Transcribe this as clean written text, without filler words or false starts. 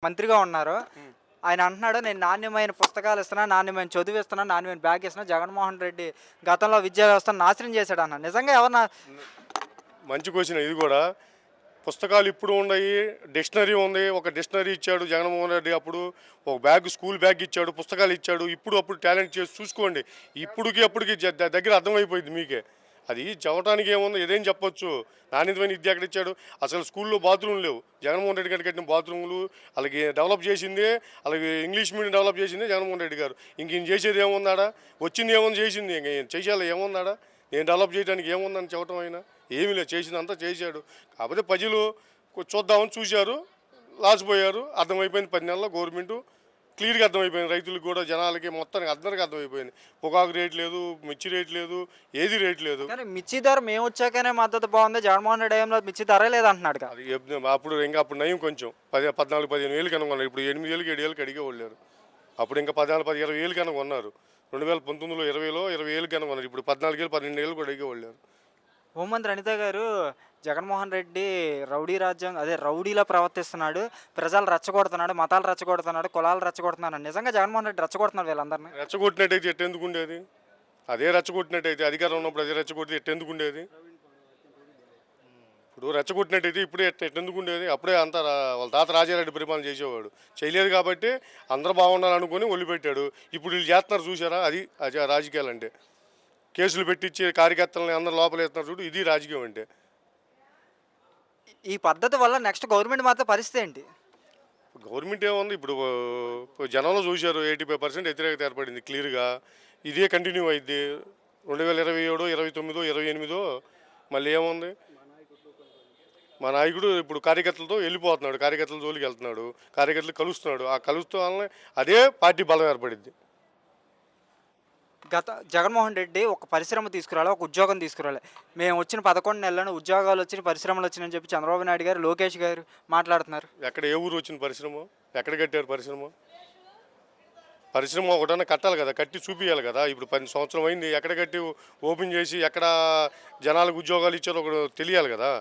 మంత్రిగా ఉన్నారు. ఆయన అంటున్నాడు, "నేను నాణ్యమైన పుస్తకాలు ఇస్తున్నా, నాణ్యమైన చదువు ఇస్తున్నా, నాణ్యమైన బ్యాగ్ ఇస్తున్నా." జగన్మోహన్ రెడ్డి గతంలో విద్యా వ్యవస్థను నాశనం చేశాడన్నాడు. నిజంగా ఎవరన్నా మంచి క్వశ్చన్ ఇది కూడా. పుస్తకాలు ఇప్పుడు ఉన్నాయి, డిక్షనరీ ఉంది. ఒక డిక్షనరీ ఇచ్చాడు జగన్మోహన్ రెడ్డి అప్పుడు. ఒక బ్యాగ్, స్కూల్ బ్యాగ్ ఇచ్చాడు, పుస్తకాలు ఇచ్చాడు. ఇప్పుడు అప్పుడు టాలెంట్ చేసి చూసుకోండి. ఇప్పుడుకి అప్పటికి దగ్గర అర్థమైపోయింది మీకే. అది చెప్పడానికి ఏముంది, ఏదేం చెప్పొచ్చు. నాణ్యతమైన విద్య ఎక్కడ ఇచ్చాడు? అసలు స్కూల్లో బాత్రూమ్లు లేవు. జగన్మోహన్ రెడ్డి గారు కట్టిన బాత్రూములు అలాగే డెవలప్ చేసిందే, అలాగే ఇంగ్లీష్ మీడియం డెవలప్ చేసిందే జగన్మోహన్ రెడ్డి గారు. ఇంక ఈయన చేసేది ఏముందాడా? వచ్చింది ఏముంది, చేసింది. ఇంక ఈయన చేసేయాలి ఏముందాడా? నేను డెవలప్ చేయడానికి ఏముందని చెప్పడం అయినా ఏమీ లేదు. చేసిందంతా చేశాడు. కాకపోతే ప్రజలు చూద్దామని చూశారు, లాసిపోయారు. అర్థమైపోయింది 10 నెలల్లో గవర్నమెంటు క్లియర్గా అర్థమైపోయింది. రైతులకు కూడా, జనాలకి, మొత్తానికి అందరికీ అర్థమైపోయింది. పొగాకు రేట్ లేదు, మిర్చి రేట్ లేదు, ఏది రేట్ లేదు. కానీ మిర్చి ధర మేము వచ్చాకనే మద్దతు బాగుంది. జగన్మోహన్ రెడ్డి హయాంలో మిర్చి ధరే లేదంటున్నాడుగా. అది అప్పుడు నయం కొంచెం 14, 15 వేలు కనుక కొన్నారు. ఇప్పుడు 8 వేలకి 7 వేలకి అడిగే వాళ్ళు. అప్పుడు ఇంకా 14, 10, 20 వేలు కనుక కొన్నారు. 2019లో 20 వేలు కనుక కొన్నారు. ఇప్పుడు 14 వేలు, 12 వేలు కూడా అడిగేవాళ్ళు. హోంమంత్రి అనిత గారు, జగన్మోహన్ రెడ్డి రౌడీ రాజ్యం రౌడీలా ప్రవర్తిస్తున్నాడు, ప్రజలు రెచ్చగొడుతున్నాడు, మతాలు రెచ్చగొడుతున్నాడు, కులాలు రెచ్చగొడుతున్నాడు. నిజంగా జగన్మోహన్ రెడ్డి రెచ్చగొడుతున్నాడు వీళ్ళందరినీ. రెచ్చగొట్టినట్టయితే ఎట్టెందుకు ఉండేది? అదే రెచ్చగొట్టినట్టయితే, అధికారం ఉన్నప్పుడు అదే రెచ్చగొడితే ఎట్టెందుకు ఉండేది? ఇప్పుడు రెచ్చగొట్టినట్టయితే ఇప్పుడే ఎట్టెందుకు ఉండేది? అప్పుడే అంతా వాళ్ళ తాత రాజారెడ్డి పరిపాలన చేసేవాడు. చేయలేదు కాబట్టి అందరూ బాగుండాలనుకొని వదిలిపెట్టాడు. ఇప్పుడు వీళ్ళు చేస్తున్నారు చూసారా? అది రాజకీయాలు అంటే. కేసులు పెట్టించి కార్యకర్తలని అందరూ లోపలేస్తున్నారు చూడు, ఇది రాజకీయం అంటే. ఈ పద్ధతి వల్ల నెక్స్ట్ గవర్నమెంట్ మాత్రం పరిస్థితి ఏంటి? గవర్నమెంట్ ఏముంది ఇప్పుడు, జనంలో చూశారు 85% వ్యతిరేకత ఏర్పడింది క్లియర్గా. ఇదే కంటిన్యూ అయింది. 2027, 29, 28 మళ్ళీ ఏముంది? మా నాయకుడు ఇప్పుడు కార్యకర్తలతో వెళ్ళిపోతున్నాడు, కార్యకర్తల జోలికి వెళ్తున్నాడు, కార్యకర్తలు కలుస్తున్నాడు. ఆ కలుస్తూ వల్లనే అదే పార్టీ బలం ఏర్పడింది. జగన్మోహన్ రెడ్డి ఒక పరిశ్రమ తీసుకురాలి, ఒక ఉద్యోగం తీసుకురాలి. మేము వచ్చిన 11 నెలలను ఉద్యోగాలు వచ్చిన, పరిశ్రమలు వచ్చినాయని చెప్పి చంద్రబాబు నాయుడు గారు, లోకేష్ గారు మాట్లాడుతున్నారు. ఎక్కడ ఏ ఊరు వచ్చిన పరిశ్రమ? ఎక్కడ కట్టారు పరిశ్రమ? పరిశ్రమ ఒకటన్నా కట్టాలి కదా, కట్టి చూపించాలి కదా. ఇప్పుడు 10 సంవత్సరం అయింది, ఎక్కడ కట్టి ఓపెన్ చేసి ఎక్కడ జనాలకు ఉద్యోగాలు ఇచ్చారో ఒకటి తెలియాలి కదా.